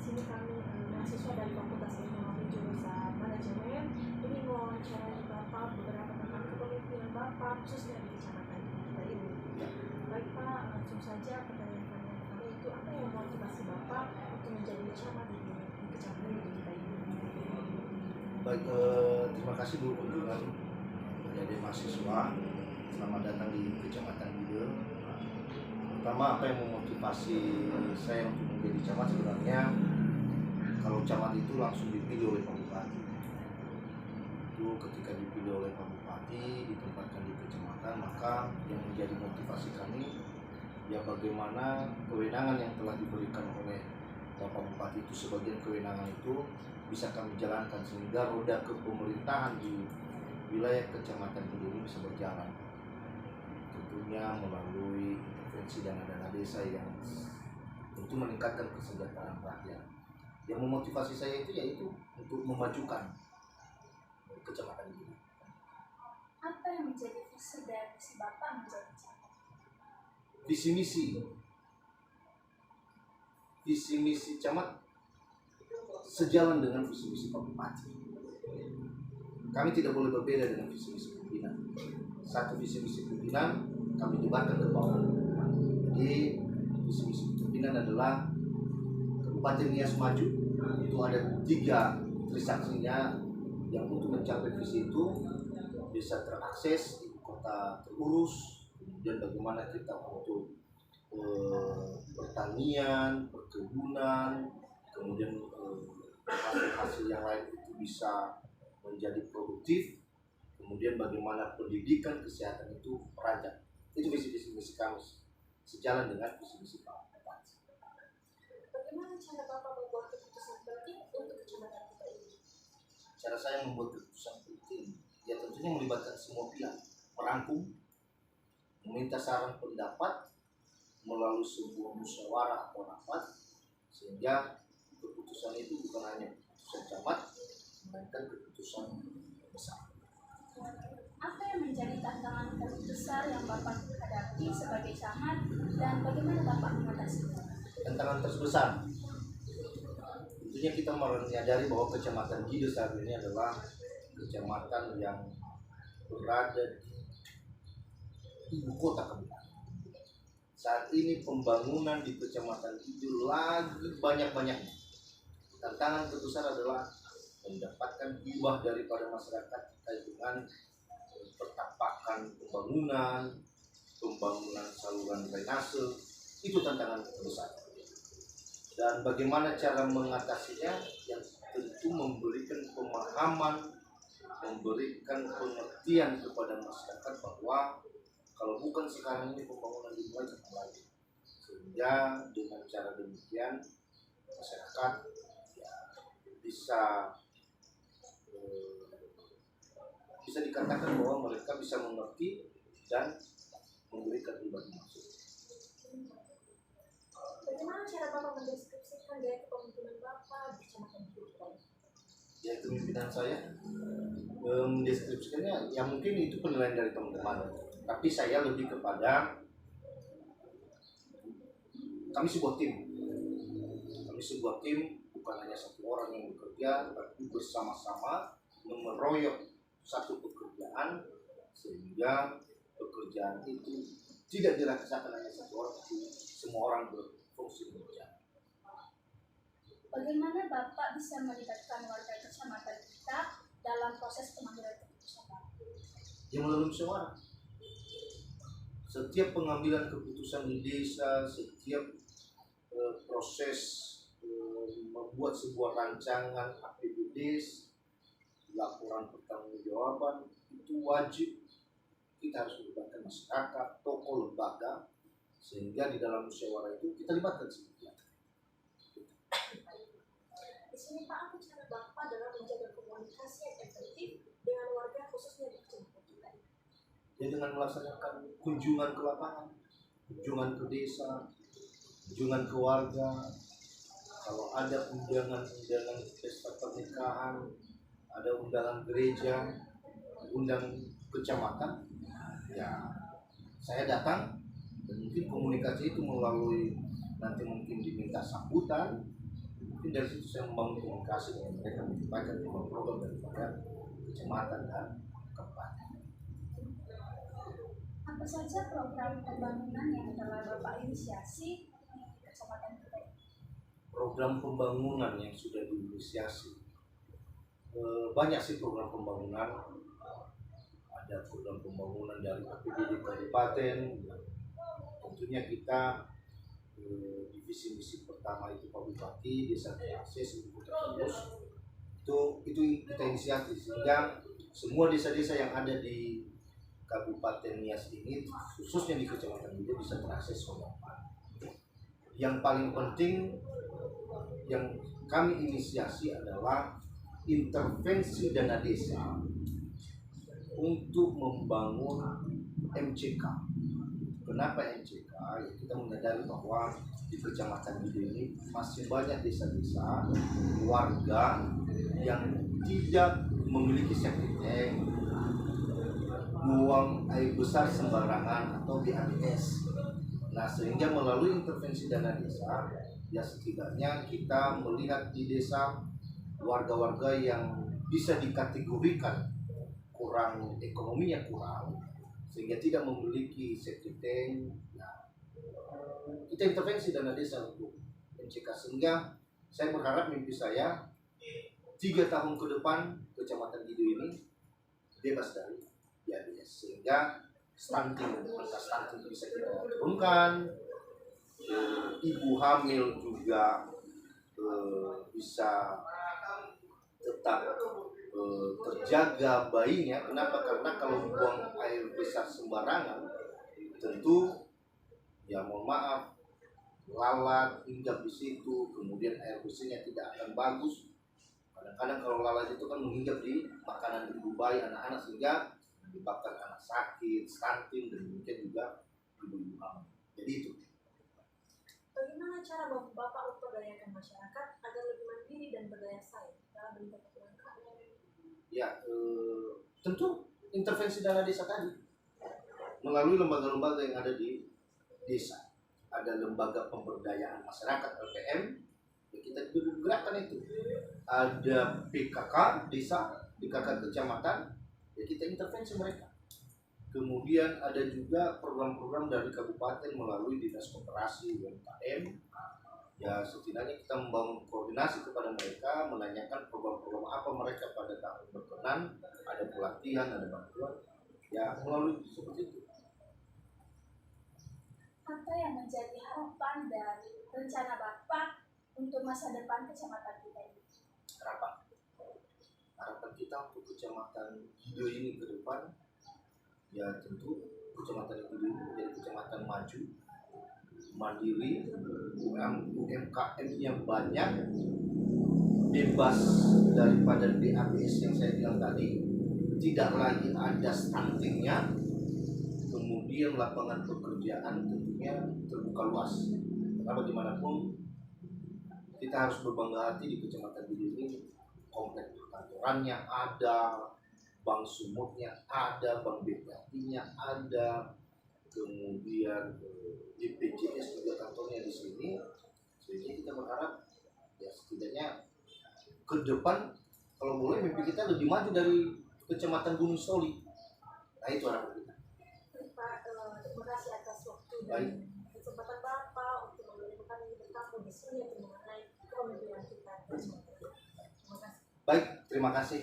sini kami mahasiswa dari Fakultas Ekonomi jurusan Manajemen. Ini mewawancarai Bapak beberapa tentang kepemimpinan Bapak khususnya di kecamatan kita ini. Baik Pak, langsung saja pertanyaan kami yang pertama itu apa yang memotivasi Bapak untuk menjadi camat di kecamatan kita ini? Baik, terima kasih Bu kunjungan menjadi mahasiswa. Selamat datang di Kecamatan Bide. Pertama, apa yang memotivasi saya untuk menjadi camat sebenarnya, kalau camat itu langsung dipilih oleh Pak Bupati. Itu ketika dipilih oleh Pak Bupati, ditempatkan di kecamatan, maka yang menjadi motivasi kami, ya bagaimana kewenangan yang telah diberikan oleh Bapak Bupati itu, sebagian kewenangan itu bisa kami jalankan sehingga roda kepemerintahan di wilayah Kecamatan Bide ini bisa berjalan. Tentunya melalui intervensi dana-dana desa yang tentu meningkatkan kesejahteraan rakyat. Yang memotivasi saya itu yaitu untuk memajukan Kecamatan Bide. Apa yang menjadi visi dan misi Bapak menjadi camat? Visi misi camat sejalan dengan visi misi Pak Bupati. Kami tidak boleh berbeda dengan visi misi pimpinan. Satu visi misi pimpinan kami jelaskan ke bawah. Jadi visi misi pimpinan adalah Kabupaten Nias maju. Itu ada 3 trisaksinya yang untuk mencapai visi itu bisa terakses, ibu kota terurus, kemudian bagaimana kita untuk pertanian, perkebunan, kemudian hasil-hasil yang lain itu bisa menjadi produktif, kemudian bagaimana pendidikan, kesehatan itu merancang. Itu visi-visi kami sejalan dengan visi-misi Pak Bupati. Bagaimana cara Bapak membuat keputusan penting untuk kecamatan kita ini? Cara saya membuat keputusan penting, ya tentunya melibatkan semua pihak, merangkum, meminta saran pendapat melalui sebuah musyawarah atau rapat, sehingga keputusan itu bukan hanya keputusan camat, melainkan keputusan besar. Apa yang menjadi tantangan terbesar yang Bapak hadapi sebagai camat dan bagaimana Bapak mengatasinya? Tantangan terbesar, tentunya kita menyadari bahwa Kecamatan Bide saat ini adalah kecamatan yang berada di ibu kota kabupaten. Saat ini pembangunan di Kecamatan Bide lagi banyak-banyaknya. Tantangan terbesar adalah mendapatkan hibah daripada masyarakat terkait dengan pertapakan pembangunan saluran drainase. Itu tantangan terbesar. Dan bagaimana cara mengatasinya, yang tentu memberikan pemahaman, memberikan pengertian kepada masyarakat bahwa kalau bukan sekarang ini pembangunan dimulai kapan lagi. Sehingga dengan cara demikian masyarakat ya, bisa dikatakan bahwa mereka bisa mengerti dan memberikan ibadah maksud. Bagaimana cara Bapak mendeskripsikan gaya kepemimpinan Bapak di kecamatan kita? Ya, kepemimpinan saya mendeskripsikannya, ya mungkin itu penilaian dari teman-teman. Tapi saya lebih kepada kami sebuah tim. Kami sebuah tim, bukan hanya satu orang yang bekerja, tapi bersama-sama memeroyok satu pekerjaan sehingga pekerjaan itu tidak dirasakan hanya satu orang, tapi semua orang berfungsi bekerja. Bagaimana Bapak bisa melibatkan warga kecamatan kita dalam proses pengambilan keputusan Bapak? Yang melalui musyawarah. Setiap pengambilan keputusan di desa, setiap proses membuat sebuah rancangan APBD, laporan pertanggungjawaban, itu wajib kita harus melibatkan masyarakat, tokoh, lembaga, sehingga di dalam musyawarah itu kita libatkan semua. Di sini Pak, apa cara Bapak dalam menjaga komunikasi yang efektif dengan warga khususnya di kecamatan kita? Ya, dengan melaksanakan kunjungan ke lapangan, kunjungan ke desa, kunjungan ke warga. Kalau ada undangan pesta pernikahan, ada undangan gereja, undang kecamatan, ya saya datang. Dan mungkin komunikasi itu melalui nanti mungkin diminta sambutan, mungkin mungkin dari situ saya membangun komunikasi dengan mereka, menyampaikan program daripada kecamatan dan kabupaten. Apa saja program pembangunan yang telah Bapak inisiasi di kecamatan kita? Program pembangunan yang sudah diinisiasi banyak sih program pembangunan. Ada program pembangunan dari APBD kabupaten. Tentunya kita divisi misi pertama itu Pak Bupati, Desa Akses, Ibu Terus. Itu kita inisiasi sehingga semua desa-desa yang ada di Kabupaten Nias ini, khususnya di Kecamatan Bido, bisa terakses solar. Yang paling penting yang kami inisiasi adalah intervensi dana desa untuk membangun MCK. Kenapa MCK? Ya, kita menyadari bahwa di Kecamatan Bido ini masih banyak desa-desa warga yang tidak memiliki septic tank, buang air besar sembarangan atau BABS. Nah, sehingga melalui intervensi dana desa, ya setidaknya kita melihat di desa warga-warga yang bisa dikategorikan kurang ekonominya kurang, sehingga tidak memiliki septic tank. Nah, kita intervensi dana desa untuk MCK, sehingga saya berharap mimpi saya 3 tahun ke depan Kecamatan Bido ini bebas dari diabetes, sehingga angka stunting bisa kita turunkan, ibu hamil juga bisa tetap terjaga bayinya. Kenapa? Karena kalau buang air besar sembarangan, tentu ya mohon maaf, lalat hinggap di situ, kemudian air bersihnya tidak akan bagus. Kadang-kadang kalau lalat itu kan menghinggap di makanan ibu bayi, anak-anak, sehingga menyebabkan anak sakit, stunting, dan mungkin juga ibu-ibu hamil. Jadi itu. Bagaimana cara Bapak memperdayakan masyarakat agar lebih mandiri dan berdaya saing dalam meningkatkan UMKM? Ya, tentu intervensi dana desa tadi melalui lembaga-lembaga yang ada di desa. Ada lembaga pemberdayaan masyarakat LPM, ya kita bergerakkan itu. Ada PKK desa, PKK kecamatan, ya kita intervensi mereka. Kemudian ada juga program-program dari kabupaten melalui dinas koperasi UMKM. Ya setidaknya kita membangun koordinasi kepada mereka, menanyakan program-program apa mereka pada tahun berkenan, ada pelatihan, ada bantuan, ya melalui seperti itu. Apa yang menjadi harapan dan rencana Bapak untuk masa depan kecamatan kita ini? Harapan kita untuk Kecamatan Bido ini ke depan, ya tentu Kecamatan Bido ini menjadi kecamatan maju, mandiri, UMKM yang banyak, bebas daripada BABS yang saya bilang tadi, tidak lagi ada stuntingnya, kemudian lapangan pekerjaan tentunya terbuka luas. Karena bagaimanapun kita harus berbangga hati di Kecamatan Bido ini, komplek perkantorannya ada, bank sumutnya ada, bank BPAT-nya ada, kemudian BPJS juga kantornya di sini. Sehingga kita berharap ya setidaknya ke depan kalau boleh mimpi kita lebih maju dari Kecamatan Gunung Soli. Nah itu harapan kita. Pak, terima kasih atas waktu dan Baik. kesempatan Bapak untuk memberikan bertamu di sini mengenai kepemimpinan kita. Terima kasih. Baik, terima kasih.